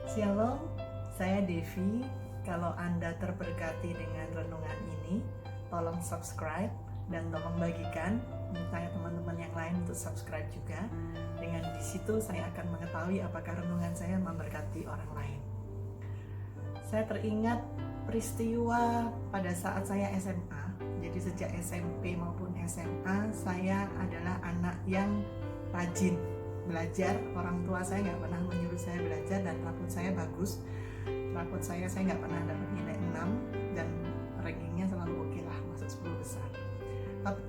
Shalom, saya Devi. Kalau Anda terberkati dengan renungan ini, tolong subscribe dan tolong bagikan. Minta teman-teman yang lain untuk subscribe juga. Dengan di situ saya akan mengetahui apakah renungan saya memberkati orang lain. Saya teringat peristiwa pada saat saya SMA. Jadi sejak SMP maupun SMA, saya adalah anak yang rajin belajar. Orang tua saya nggak pernah menyuruh saya belajar dan rapot saya bagus. Rapot saya nggak pernah dapat nilai 6 dan rankingnya selalu oke lah, masuk 10 besar.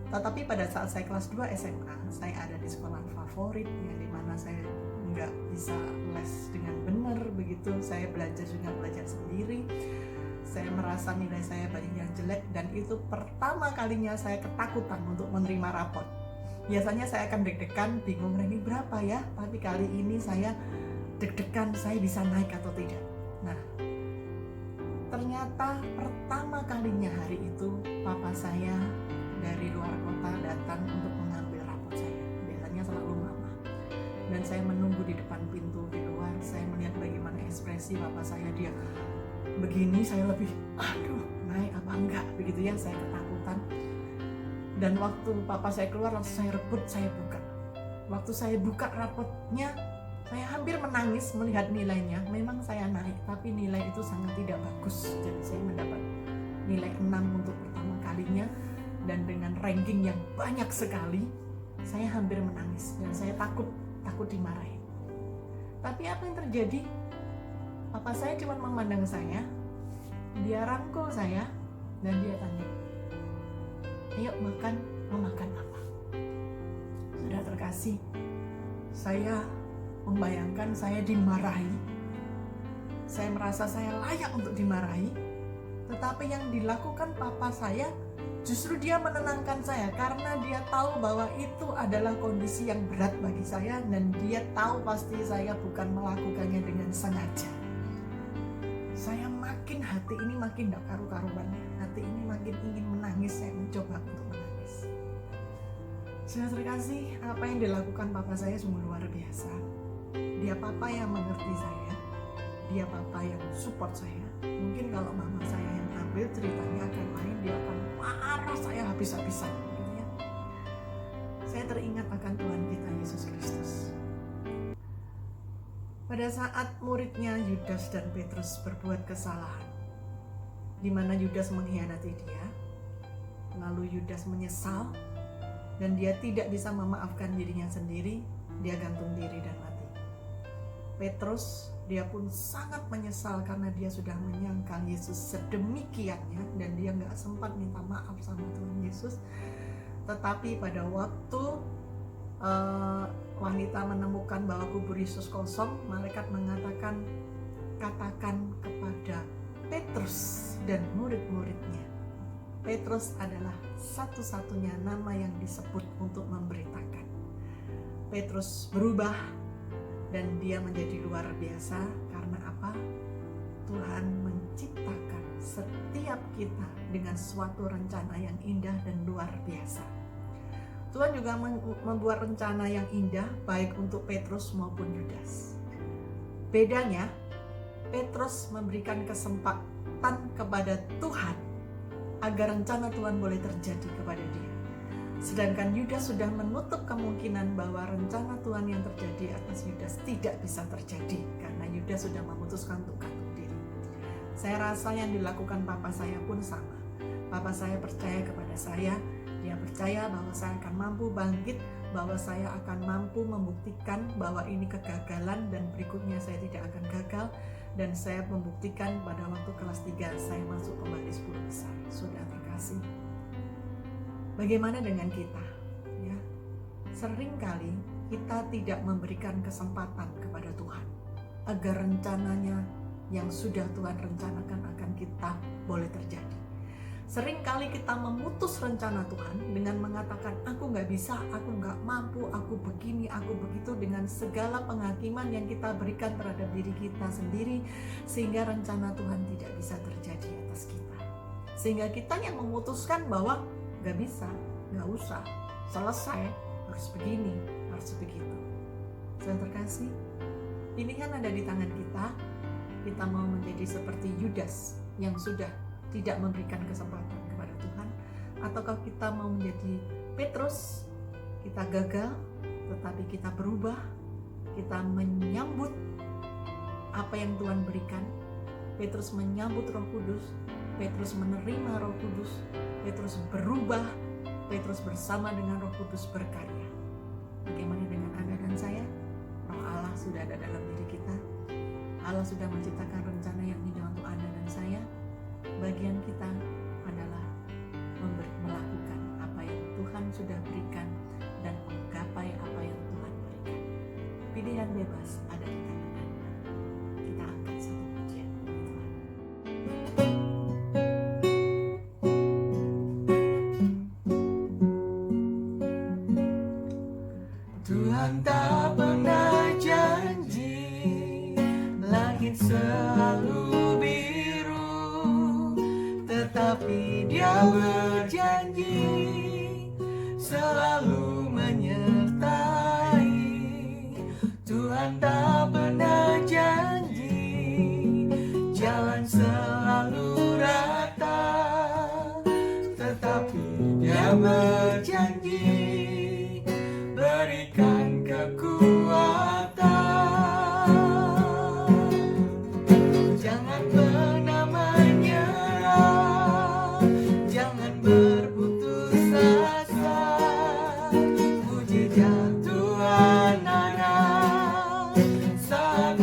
Tetapi pada saat saya kelas 2 SMA, saya ada di sekolah favorit yang dimana saya nggak bisa les dengan benar begitu. Saya belajar juga belajar sendiri. Saya merasa nilai saya banyak yang jelek dan itu pertama kalinya saya ketakutan untuk menerima rapot. Biasanya saya akan deg-degan, bingung ranking berapa ya, tapi kali ini saya deg-degan saya bisa naik atau tidak. Nah, ternyata pertama kalinya hari itu papa saya dari luar kota datang untuk mengambil rapot saya. Biasanya selalu mama. Dan saya menunggu di depan pintu di luar, saya melihat bagaimana ekspresi papa saya, dia begini, saya lebih aduh naik apa enggak begitu ya, saya ketakutan. Dan waktu papa saya keluar langsung saya rebut, saya buka. Waktu saya buka rapotnya, saya hampir menangis melihat nilainya. Memang saya naik, tapi nilai itu sangat tidak bagus. Jadi saya mendapat nilai 6 untuk pertama kalinya. Dan dengan ranking yang banyak sekali, saya hampir menangis. Dan saya takut dimarahin. Tapi apa yang terjadi? Papa saya cuma memandang saya, dia rangkul saya, dan dia tanya, ayo makan, mau makan apa? Sudah terkasih, saya membayangkan saya dimarahi. Saya merasa saya layak untuk dimarahi. Tetapi yang dilakukan papa saya, justru dia menenangkan saya. Karena dia tahu bahwa itu adalah kondisi yang berat bagi saya. Dan dia tahu pasti saya bukan melakukannya dengan sengaja. Saya makin, hati ini makin gak karu-karuannya. Hati ini makin ingin menangis, saya mencoba untuk menangis. Sudah terkasih, apa yang dilakukan papa saya sungguh luar biasa. Dia papa yang mengerti saya, dia papa yang support saya. Mungkin kalau mama saya yang ambil ceritanya akan lain, dia akan marah saya habis-habisan gitu ya. Saya teringat akan Tuhan kita Yesus Kristus. Pada saat muridnya Yudas dan Petrus berbuat kesalahan, di mana Yudas mengkhianati dia, lalu Yudas menyesal dan dia tidak bisa memaafkan dirinya sendiri, dia gantung diri dan mati. Petrus, dia pun sangat menyesal karena dia sudah menyangkal Yesus sedemikiannya dan dia gak sempat minta maaf sama Tuhan Yesus. Tetapi pada waktu wanita menemukan bahwa kubur Yesus kosong, malaikat mengatakan, katakan kepada Petrus dan murid-muridnya. Petrus adalah satu-satunya nama yang disebut untuk memberitakan. Petrus berubah dan dia menjadi luar biasa. Karena apa? Tuhan menciptakan setiap kita dengan suatu rencana yang indah dan luar biasa. Tuhan juga membuat rencana yang indah baik untuk Petrus maupun Yudas. Bedanya, Petrus memberikan kesempatan kepada Tuhan agar rencana Tuhan boleh terjadi kepada dia. Sedangkan Yudas sudah menutup kemungkinan bahwa rencana Tuhan yang terjadi atas Yudas tidak bisa terjadi karena Yudas sudah memutuskan untuk gantung diri. Saya rasa yang dilakukan papa saya pun sama. Papa saya percaya kepada saya, dia percaya bahwa saya akan mampu bangkit, bahwa saya akan mampu membuktikan bahwa ini kegagalan dan berikutnya saya tidak akan gagal. Dan saya membuktikan pada waktu kelas 3 saya masuk kembali 10 besar. Sudah terkasih. Bagaimana dengan kita? Ya, seringkali kita tidak memberikan kesempatan kepada Tuhan agar rencananya yang sudah Tuhan rencanakan akan kita boleh terjadi. Seringkali kita memutus rencana Tuhan dengan mengatakan, aku gak bisa, aku gak mampu, aku begini, aku begitu, dengan segala penghakiman yang kita berikan terhadap diri kita sendiri, sehingga rencana Tuhan tidak bisa terjadi atas kita. Sehingga kita yang memutuskan bahwa gak bisa, gak usah, selesai, harus begini, harus begitu. Saudara terkasih, pilihan ada di tangan kita. kita mau menjadi seperti Yudas yang sudah tidak memberikan kesempatan kepada Tuhan, ataukah kita mau menjadi Petrus, kita gagal tetapi kita berubah, kita menyambut apa yang Tuhan berikan. Petrus menyambut Roh Kudus, Petrus menerima Roh Kudus, Petrus berubah, Petrus bersama dengan Roh Kudus berkarya. Bagaimana dengan Anda dan saya? Roh Allah sudah ada dalam diri kita. Allah sudah menciptakan rencana yang indah untuk Anda dan saya. Bagian kita adalah melakukan apa yang Tuhan sudah berikan dan menggapai apa yang Tuhan berikan. Pilihan bebas ada di tangan Anda. Kita angkat satu pujian bagi Tuhan. Tuhan tak pernah janji langit selalu biru, tetapi Dia berjanji selalu menyertai. Tuhan tak pernah janji jalan selalu rata, tetapi Dia berjanji berikan kekuatan. Jangan pernah menyerah, jangan berputus asa. Mujizat Tuhan ada saat